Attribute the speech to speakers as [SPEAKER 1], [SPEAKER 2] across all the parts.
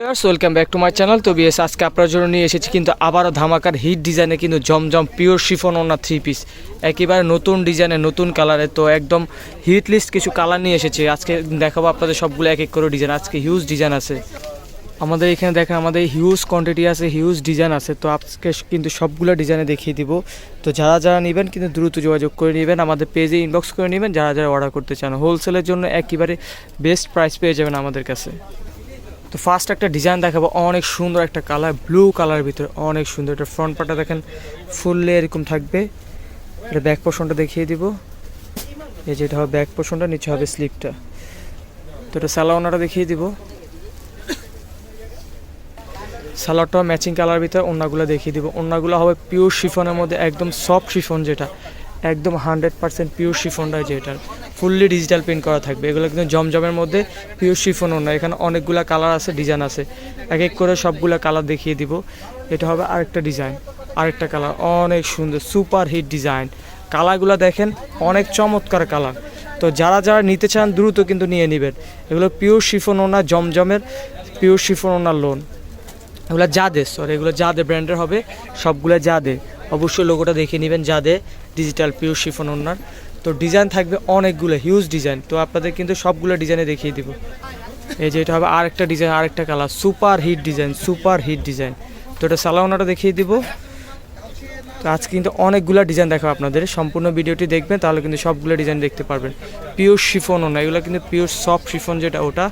[SPEAKER 1] Welcome back to my channel. তো BS আজকে আপনার জন্য নিয়ে এসেছি কিন্তু আবারও ধামাকার হিট ডিজাইনে কিন্তু জমজম পিওর শিফন ওনা 3 পিস একেবারে নতুন ডিজাইনে নতুন কালারে। তো একদম হিট লিস্ট কিছু কালার নিয়ে এসেছি আজকে দেখাবো আপনাদের সবগুলো এক এক করে ডিজাইন। আজকে হিউজ ডিজাইন আছে আমাদের এখানে, দেখেন আমাদের হিউজ কোয়ান্টিটি আছে, হিউজ ডিজাইন আছে। তো আজকে কিন্তু সবগুলো ডিজাইনে দেখিয়ে দিব। তো যারা যারা নেবেন কিন্তু দ্রুত যোগাযোগ করে নেবেন, আমাদের পেজে ইনবক্স করে নেবেন যারা যারা অর্ডার করতে চান। হোলসেলের জন্য একেবারে বেস্ট প্রাইস পেয়ে যাবেন আমাদের কাছে। তো ফার্স্ট একটা ডিজাইন দেখাবো, অনেক সুন্দর একটা কালার, ব্লু কালারের ভিতরে অনেক সুন্দর। এটা ফ্রন্ট পার্টটা দেখেন ফুললে এরকম থাকবে। এটা ব্যাক পোর্শনটা দেখিয়ে দিব, এই যে এটা হবে ব্যাক পোর্শনটা, নিচে হবে স্লিপটা। তো এটা সালোয়ারটা দেখিয়ে দিব, সালোয়ারটাও ম্যাচিং কালার ভিতরে। ওড়নাগুলো দেখিয়ে দিব, ওড়নাগুলো হবে পিওর শিফনের মধ্যে, একদম সফট শিফন, যেটা একদম 100% পিওর শিফনটা, যেটা ফুললি ডিজিটাল প্রিন্ট করা থাকবে। এগুলো কিন্তু জমজমের মধ্যে পিওর শিফন ওড়না। এখানে অনেকগুলো কালার আছে, ডিজাইন আছে, এক এক করে সবগুলো কালার দেখিয়ে দিব। এটা হবে আরেকটা ডিজাইন, আরেকটা কালার অনেক সুন্দর সুপার হিট ডিজাইন। কালারগুলো দেখেন অনেক চমৎকার কালার। তো যারা যারা নিতে চান দ্রুত কিন্তু নিয়ে নেবেন। এগুলো পিওর শিফন ওড়না, জমজমের পিওর শিফন ওড়নার লোন। এগুলো জাদে, সরি এগুলো জাদে ব্র্যান্ডের হবে সবগুলো, জাদে। অবশ্যই লোগোটা দেখে নেবেন, জাদে ডিজিটাল পিওর শিফন ওড়নার। তো ডিজাইন থাকবে অনেকগুলো, হিউজ ডিজাইন। তো আপনাদের কিন্তু সবগুলো ডিজাইনে দেখিয়ে দিব। এই যে এটা হবে আরেকটা ডিজাইন, আরেকটা colour, super hit design, super hit design. তো এটা সালোয়ারটা দেখিয়ে দিব। তো আজকে কিন্তু অনেকগুলো ডিজাইন দেখাবো আপনাদের, সম্পূর্ণ ভিডিওটি দেখবেন তাহলে কিন্তু সবগুলো ডিজাইন দেখতে পারবেন। পিওর শিফন ওড়না, এগুলো কিন্তু পিওর সফট শিফন, যেটা ওটা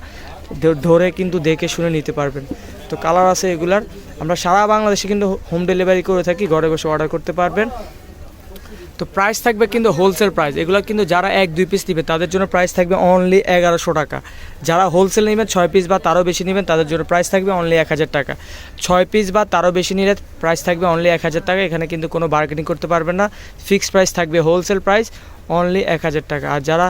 [SPEAKER 1] ধরে কিন্তু দেখে শুনে নিতে পারবেন। তো কালার আছে এগুলার, আমরা সারা বাংলাদেশে কিন্তু হোম ডেলিভারি করে থাকি, ঘরে বসে অর্ডার করতে পারবেন। তো প্রাইস থাকবে কিন্তু হোলসেল প্রাইস। এগুলো কিন্তু যারা 1-2 পিস নেবে তাদের জন্য প্রাইস থাকবে অনলি 1100 টাকা। যারা হোলসেল নেবেন 6 পিস বা তারও বেশি নেবেন তাদের জন্য প্রাইস থাকবে অনলি 1000 টাকা। 6 পিস বা তারও বেশি নিলে প্রাইস থাকবে অনলি 1000 টাকা। এখানে কিন্তু কোনো বার্গেনিং করতে পারবেন না, ফিক্সড প্রাইস থাকবে, হোলসেল প্রাইস অনলি 1000 টাকা। আর যারা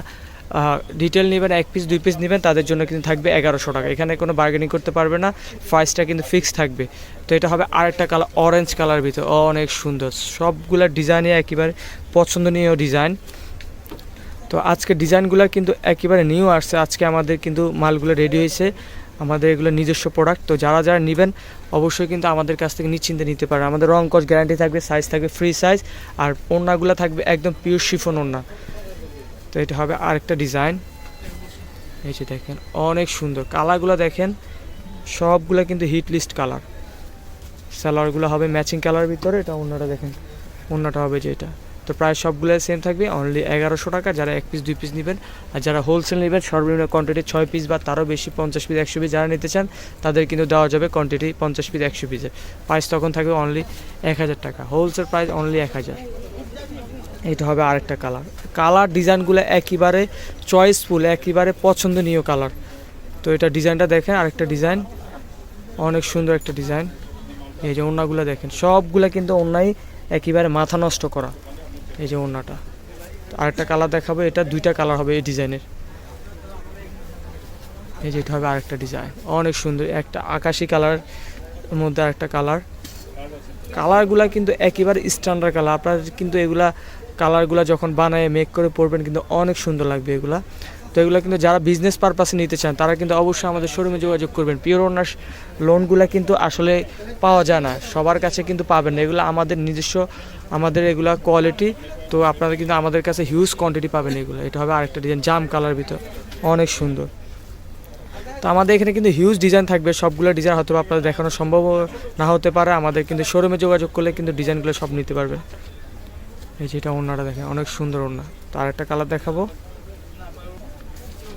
[SPEAKER 1] ডিটেল নেবেন 1 পিস 2 পিস নেবেন তাদের জন্য কিন্তু থাকবে 1100 টাকা। এখানে কোনো বার্গেনিং করতে পারবে না, প্রাইসটা কিন্তু ফিক্সড থাকবে। তো এটা হবে আরেকটা কালার, অরেঞ্জ কালার ভিতরে অনেক সুন্দর। সবগুলো ডিজাইনই একেবারে পছন্দনীয় ডিজাইন। তো আজকে ডিজাইনগুলো কিন্তু একেবারে নিউ আসছে, আজকে আমাদের কিন্তু মালগুলো রেডি হয়েছে, আমাদের এগুলো নিজস্ব প্রোডাক্ট। তো যারা যারা নেবেন অবশ্যই কিন্তু আমাদের কাছ থেকে নিশ্চিন্তে নিতে পারেন। আমাদের রং কস গ্যারান্টি থাকবে, সাইজ থাকবে ফ্রি সাইজ, আর ওড়নাগুলো থাকবে একদম পিওর শিফন ওড়না। তো এটা হবে আরেকটা ডিজাইন, এই যে দেখেন অনেক সুন্দর। কালারগুলো দেখেন সবগুলো কিন্তু হিট লিস্ট কালার। সালোয়ারগুলো হবে ম্যাচিং কালার ভিতরে। এটা ওড়নাটা দেখেন, ওড়নাটা হবে যেটা। তো প্রায় সবগুলো সেম থাকবে, অনলি 1100 টাকা যারা 1 পিস 2 পিস নেবেন। আর যারা হোলসেল নেবেন সর্বনিম্ন কোয়ান্টিটি 6 পিস বা তারও বেশি, 50 পিস 100 পিস যারা নিতে চান তাদের কিন্তু দেওয়া যাবে কোয়ান্টিটি 50 পিস 100 পিসের। প্রাইস তখন থাকবে অনলি 1000 টাকা, হোলসেল প্রাইস অনলি 1000। এটা হবে আরেকটা কালার। কালার ডিজাইনগুলো একেবারে চয়েসফুল, একেবারে পছন্দনীয় কালার। তো এটা ডিজাইনটা দেখেন, আরেকটা ডিজাইন অনেক সুন্দর একটা ডিজাইন। এই যে ওড়নাগুলো দেখেন সবগুলো কিন্তু ওড়নাই একেবারে মাথা নষ্ট করা। এই যে ওড়নাটা, আরেকটা কালার দেখাবো, এটা 2টা কালার হবে এই ডিজাইনের। এই যে এটা হবে আরেকটা ডিজাইন অনেক সুন্দর, একটা আকাশি কালার মধ্যে আরেকটা কালার। কালারগুলা কিন্তু একেবারে স্ট্যান্ডার্ড কালার। আপনারা কিন্তু এগুলা কালারগুলো যখন বানায় মেক করে পরবেন কিন্তু অনেক সুন্দর লাগবে এগুলা। তো এগুলো কিন্তু যারা বিজনেস পারপাসে নিতে চান তারা কিন্তু অবশ্যই আমাদের শোরুমে যোগাযোগ করবেন। পিওর ওনার লোনগুলো কিন্তু আসলে পাওয়া যায় না, সবার কাছে কিন্তু পাবেন না। এগুলো আমাদের নিজস্ব, আমাদের এগুলা কোয়ালিটি। তো আপনারা কিন্তু আমাদের কাছে হিউজ কোয়ান্টিটি পাবেন এগুলো। এটা হবে আরেকটা ডিজাইন, জাম কালার ভিতর অনেক সুন্দর। তো আমাদের এখানে কিন্তু হিউজ ডিজাইন থাকবে, সবগুলো ডিজাইন হয়তো আপনাদের দেখানো সম্ভব না হতে পারে। আমাদের কিন্তু শোরুমে যোগাযোগ করলে কিন্তু ডিজাইনগুলো সব নিতে পারবেন। এই যে এটা ওড়নাটা দেখেন অনেক সুন্দর ওড়না। তো আরেকটা কালার দেখাবো,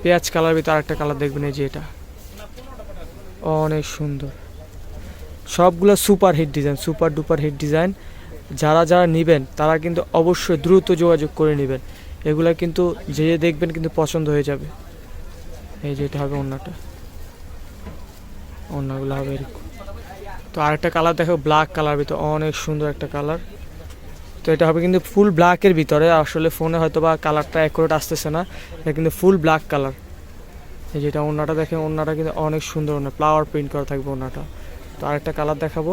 [SPEAKER 1] পেঁয়াজ কালার ভিতরে আরেকটা কালার দেখবেন, এই যে এটা অনেক সুন্দর। সবগুলো super hit design, super duper hit design. যারা যারা নেবেন তারা কিন্তু অবশ্যই দ্রুত যোগাযোগ করে নেবেন। এগুলা কিন্তু যে দেখবেন কিন্তু পছন্দ হয়ে যাবে। এই যে এটা হবে ওড়নাটা, ওড়নাগুলো হবে এরকম। তো আরেকটা কালার দেখো, ব্ল্যাক কালার ভিতরে অনেক সুন্দর একটা কালার। তো এটা হবে কিন্তু ফুল ব্ল্যাকের ভিতরে, আসলে ফোনে হয়তো বা কালারটা অ্যাকুরেট আসতেছে না, এটা কিন্তু ফুল ব্ল্যাক কালার। এই যেটা ওড়নাটা দেখেন, ওড়নাটা কিন্তু অনেক সুন্দর, ওড়না ফ্লাওয়ার প্রিন্ট করা থাকবে ওড়নাটা। তো আরেকটা কালার দেখাবো,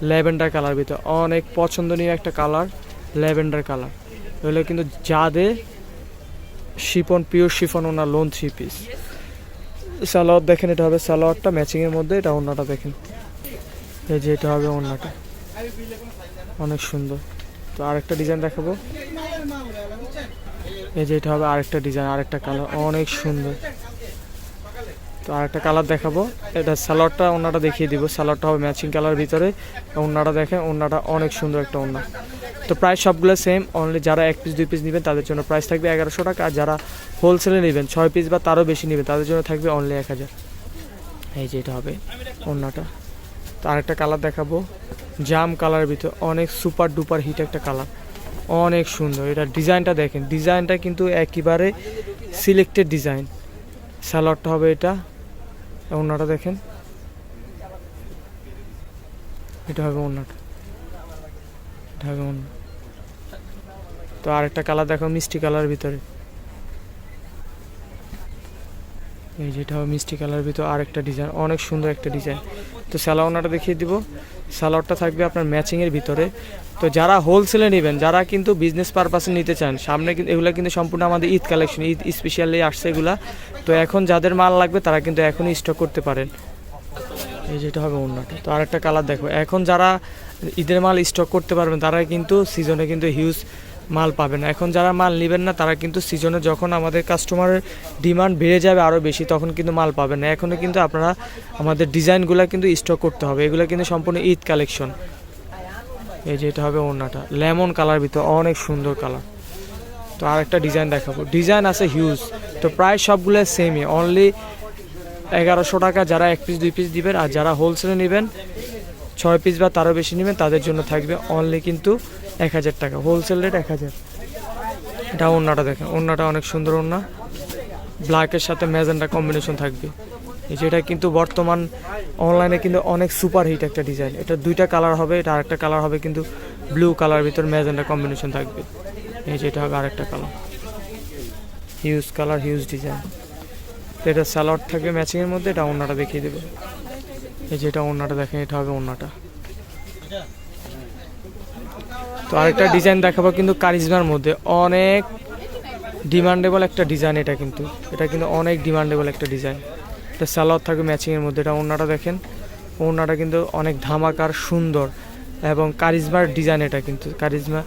[SPEAKER 1] ল্যাভেন্ডার কালার ভিতরে অনেক পছন্দনীয় একটা কালার, ল্যাভেন্ডার কালার। এগুলো কিন্তু জাদে শিফন, পিওর শিফন ওনার লোন 3 পিস। সালোয়ার দেখেন, এটা হবে সালোয়ারটা ম্যাচিংয়ের মধ্যে, এটা ওড়নাটা দেখেন, এই যে এটা হবে ওড়নাটা, অনেক সুন্দর। তো আরেকটা ডিজাইন দেখাবো, এই যে এটা হবে আরেকটা ডিজাইন, আরেকটা কালার, অনেক সুন্দর। তো আরেকটা কালার দেখাবো, এটা সালোয়ারটা ওড়নাটা দেখিয়ে দিব, সালোয়ারটা হবে ম্যাচিং কালার ভিতরে, ওড়নাটা দেখেন, ওড়নাটা অনেক সুন্দর একটা ওড়না। তো প্রাইস সবগুলো সেম, অনলি যারা 1 পিস 2 পিস নেবেন তাদের জন্য প্রাইস থাকবে 1100 টাকা, আর যারা হোলসেলে নেবেন 6 পিস বা তারও বেশি নেবেন তাদের জন্য থাকবে অনলি 1000। এই যে এটা হবে ওড়নাটা। তো আরেকটা কালার দেখাবো, জাম কালার ভিতর, অনেক সুপার ডুপার হিট একটা কালার, অনেক সুন্দর। এটা ডিজাইনটা দেখেন, ডিজাইনটা কিন্তু একেবারে সিলেক্টেড ডিজাইন। সালোয়ারটা হবে এটা, ওড়নাটা দেখেন, এটা হবে ওড়নাটা, এটা হবে ওড়না। তো আরেকটা কালার দেখো, মিষ্টি কালার ভিতরে, এই যেটা হবে মিষ্টি কালার ভিতরে আরেকটা ডিজাইন, অনেক সুন্দর একটা ডিজাইন। তো সালোয়ারটা দেখিয়ে দিব, সালোয়ারটা থাকবে আপনার ম্যাচিংয়ের ভিতরে। তো যারা হোলসেলে নেবেন, যারা কিন্তু বিজনেস পারপাসে নিতে চান, সামনে কিন্তু এগুলো কিন্তু সম্পূর্ণ আমাদের ঈদ কালেকশন, ঈদ স্পেশালি আসছে এগুলা। তো এখন যাদের মাল লাগবে তারা কিন্তু এখনই স্টক করতে পারেন। এই যেটা হবে ওড়নাটা। তো আরেকটা কালার দেখো, এখন যারা ঈদের মাল স্টক করতে পারবেন তারা কিন্তু সিজনে কিন্তু হিউজ মাল পাবেন না। এখন যারা মাল নেবেন না তারা কিন্তু সিজনে যখন আমাদের কাস্টমারের ডিমান্ড বেড়ে যাবে আরও বেশি, তখন কিন্তু মাল পাবেন না। এখনও কিন্তু আপনারা আমাদের ডিজাইনগুলো কিন্তু স্টক করতে হবে, এগুলো কিন্তু সম্পূর্ণ ঈদ কালেকশন। এই যে এটা হবে ওড়নাটা, লেমন কালার ভিতর, অনেক সুন্দর কালার। তো আরেকটা ডিজাইন দেখাবো, ডিজাইন আছে হিউজ। তো প্রায় সবগুলো সেমই, অনলি 1100 টাকা যারা 1 পিস 2 পিস দিবেন, আর যারা হোলসেলে নেবেন 6 পিস বা তারও বেশি নেবেন তাদের জন্য থাকবে অনলি কিন্তু 1000 টাকা, হোলসেল রেট 1000। এটা ওড়নাটা দেখেন, ওড়নাটা অনেক সুন্দর ওড়না, ব্ল্যাকের সাথে ম্যাজেন্টা কম্বিনেশন থাকবে। এই যে এটা কিন্তু বর্তমান অনলাইনে কিন্তু অনেক সুপার হিট একটা ডিজাইন। এটা দুইটা কালার হবে, এটা আরেকটা কালার হবে কিন্তু ব্লু কালার ভিতর ম্যাজেন্টা কম্বিনেশন থাকবে। এই যে এটা হবে আরেকটা colour, huge colour, huge design. তো এটা সালোয়ার থাকবে ম্যাচিংয়ের মধ্যে, এটা ওড়নাটা দেখিয়ে দেবো। এই যে এটা ওড়নাটা দেখেন, এটা হবে ওড়নাটা। তো আরেকটা ডিজাইন দেখাবো কিন্তু কারিজমার মধ্যে, অনেক ডিমান্ডেবল একটা ডিজাইন। এটা কিন্তু অনেক ডিমান্ডেবল একটা ডিজাইন। এটা সালোয়ার থাকবে ম্যাচিংয়ের মধ্যে, এটা ওড়নাটা দেখেন, ওড়নাটা কিন্তু অনেক ধামাকার সুন্দর এবং কারিজমার ডিজাইন। এটা কিন্তু কারিজমা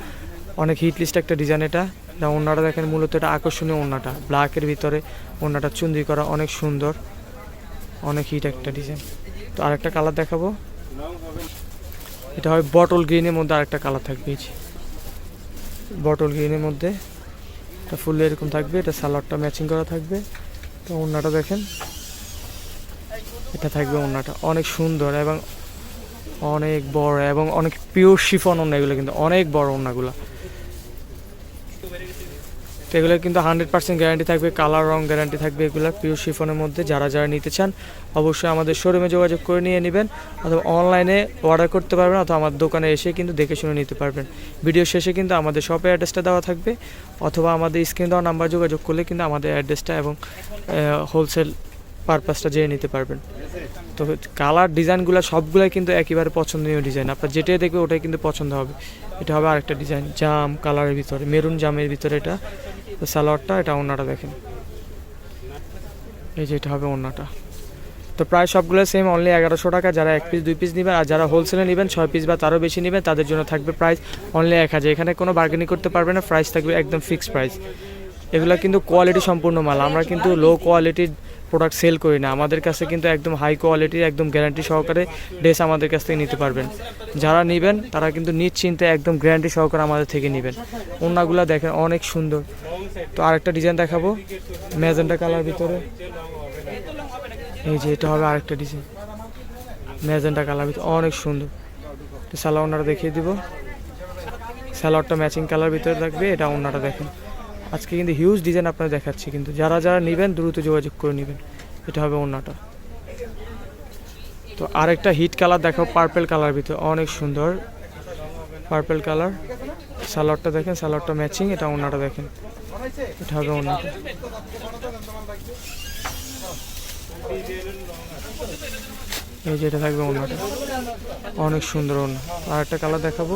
[SPEAKER 1] অনেক হিট লিস্ট একটা ডিজাইন। এটা ওড়নাটা দেখেন, মূলত এটা আকর্ষণীয় ওড়নাটা, ব্ল্যাকের ভিতরে ওড়নাটা চুন্দি করা, অনেক সুন্দর, অনেক হিট একটা ডিজাইন। তো আরেকটা কালার দেখাবো, এটা হয় বটল গ্রিনের মধ্যে আরেকটা কালার থাকবে, এই যে বটল গ্রিনের মধ্যে, এটা ফুল এরকম থাকবে। এটা সালোয়ারটা ম্যাচিং করা থাকবে। তো ওড়নাটা দেখেন, এটা থাকবে ওড়নাটা, অনেক সুন্দর এবং অনেক বড় এবং অনেক পিওর শিফন ওড়না, এগুলো কিন্তু অনেক বড় ওড়নাগুলো। তো এগুলো কিন্তু 100% গ্যারান্টি থাকবে, কালার রং গ্যারান্টি থাকবে, এগুলো পিওর শিফনের মধ্যে। যারা যারা নিতে চান অবশ্যই আমাদের শোরুমে যোগাযোগ করে নিয়ে নেবেন, অথবা অনলাইনে অর্ডার করতে পারবেন, অথবা আমাদের দোকানে এসে কিন্তু দেখে শুনে নিতে পারবেন। ভিডিও শেষে কিন্তু আমাদের শপের অ্যাড্রেসটা দেওয়া থাকবে, অথবা আমাদের স্ক্রিন দেওয়া নাম্বার যোগাযোগ করলে কিন্তু আমাদের অ্যাড্রেসটা এবং হোলসেল পারপাসটা জেনে নিতে পারবেন। তো কালার ডিজাইনগুলো সবগুলোই কিন্তু একেবারে পছন্দনীয় ডিজাইন, আপনার যেটাই দেখবে ওটাই কিন্তু পছন্দ হবে। এটা হবে আরেকটা ডিজাইন, জাম কালারের ভিতরে, মেরুন জামের ভিতরে, এটা সালোয়ারটা, এটা ওড়নাটা দেখেন, এই যে এটা হবে ওড়নাটা। তো প্রায় সবগুলো সেম, অনলি 1100 টাকা যারা 1 পিস 2 পিস নেবেন, আর যারা হোলসেলে নেবেন 6 পিস বা তারও বেশি নেবেন তাদের জন্য থাকবে প্রাইস অনলি 1000। এখানে কোনো বার্গেনিং করতে পারবে না, প্রাইস থাকবে একদম ফিক্সড প্রাইস। এগুলো কিন্তু কোয়ালিটি সম্পূর্ণ মাল, আমরা কিন্তু লো কোয়ালিটির প্রোডাক্ট সেল করি না, আমাদের কাছে কিন্তু একদম হাই কোয়ালিটির একদম গ্যারান্টি সহকারে ড্রেস আমাদের কাছ থেকে নিতে পারবেন। যারা নেবেন তারা কিন্তু নিশ্চিন্তে একদম গ্যারান্টি সহকারে আমাদের থেকে নেবেন। ওড়নাগুলো দেখেন অনেক সুন্দর। তো আরেকটা ডিজাইন দেখাবো, ম্যাজেন্টা কালার ভিতরে, এই যে এটা হবে আরেকটা ডিজাইন, ম্যাজেন্টা কালার ভিতরে, অনেক সুন্দর। তো সালোয়ারটা দেখিয়ে দিব, সালোয়ারটা ম্যাচিং কালার ভিতরে থাকবে। এটা ওড়নাটা দেখেন, আজকে কিন্তু হিউজ ডিজাইন আপনারা দেখাচ্ছি, কিন্তু যারা যারা নেবেন দ্রুত যোগাযোগ করে নেবেন। এটা হবে ওড়নাটা। তো আরেকটা হিট কালার দেখো, পার্পল কালার ভিতরে, অনেক সুন্দর পার্পল কালার। সালোয়ারটা দেখেন, সালোয়ারটা ম্যাচিং, এটা ওড়নাটা দেখেন, এটা হবে ওড়নাটা। এই যে এটা থাকবে ওড়নাটা, অনেক সুন্দর ওড়না। আরেকটা কালার দেখাবো,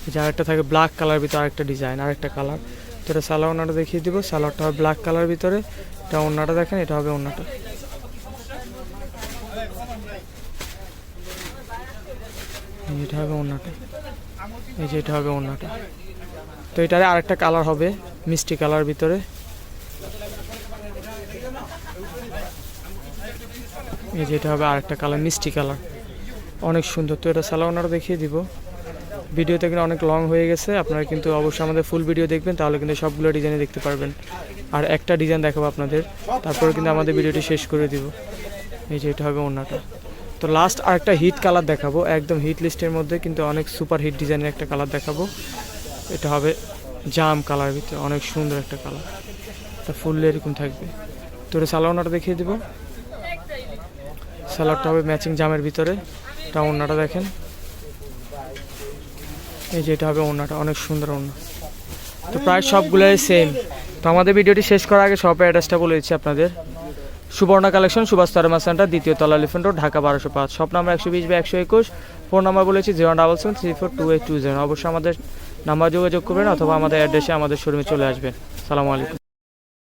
[SPEAKER 1] এই যে আরেকটা থাকবে ব্ল্যাক কালার ভিতরে আরেকটা ডিজাইন, আরেকটা কালার। তো এটা সালোয়ার ওড়নাটা দেখিয়ে দিব। সালোয়ারটা হবে ব্ল্যাক কালার ভিতরে, এটা ওড়নাটা দেখেন, এটা হবে ওড়নাটা। এটা হবে ওড়নাটা, এই যে এটা হবে ওড়নাটা। তো এটারে আরেকটা কালার হবে মিষ্টি কালার ভিতরে, এই যে এটা হবে আরেকটা কালার মিষ্টি কালার, অনেক সুন্দর। তো এটা সালোয়ার ওড়নাটা দেখিয়ে দিব। ভিডিওতে কিন্তু অনেক লং হয়ে গেছে, আপনারা কিন্তু অবশ্যই আমাদের ফুল ভিডিও দেখবেন, তাহলে কিন্তু সবগুলো ডিজাইনে দেখতে পারবেন। আর একটা ডিজাইন দেখাবো আপনাদের, তারপরে কিন্তু আমাদের ভিডিওটি শেষ করে দিব। এই যে এটা হবে ওড়নাটা। তো লাস্ট আরেকটা হিট কালার দেখাবো, একদম হিট লিস্টের মধ্যে কিন্তু অনেক সুপার হিট ডিজাইনের একটা কালার দেখাবো। এটা হবে জাম কালার ভিতরে, অনেক সুন্দর একটা কালার, এটা ফুললি এরকম থাকবে। তো এটা সালোয়ার ওড়নাটা দেখিয়ে দিব। সালোয়ারটা হবে ম্যাচিং জামের ভিতরে, এটা ওড়নাটা দেখেন, এই যে এটা হবে ওড়নাটা, অনেক সুন্দর ওড়না। তো প্রায় সবগুলোই সেম। তো আমাদের ভিডিওটি শেষ করার আগে শপের অ্যাড্রেসটা বলে দিচ্ছি আপনাদের। সুবর্ণা কালেকশন, সুভাষ তারমা সেন্টার, দ্বিতীয় তলা, elephant road, Dhaka 1205। Shop number 120/121। Phone number বলেছি 077342820। অবশ্যই আমাদের নাম্বার যোগাযোগ করবেন অথবা আমাদের অ্যাড্রেসে আমাদের শোরুমে চলে আসবেন। সালামু আলাইকুম।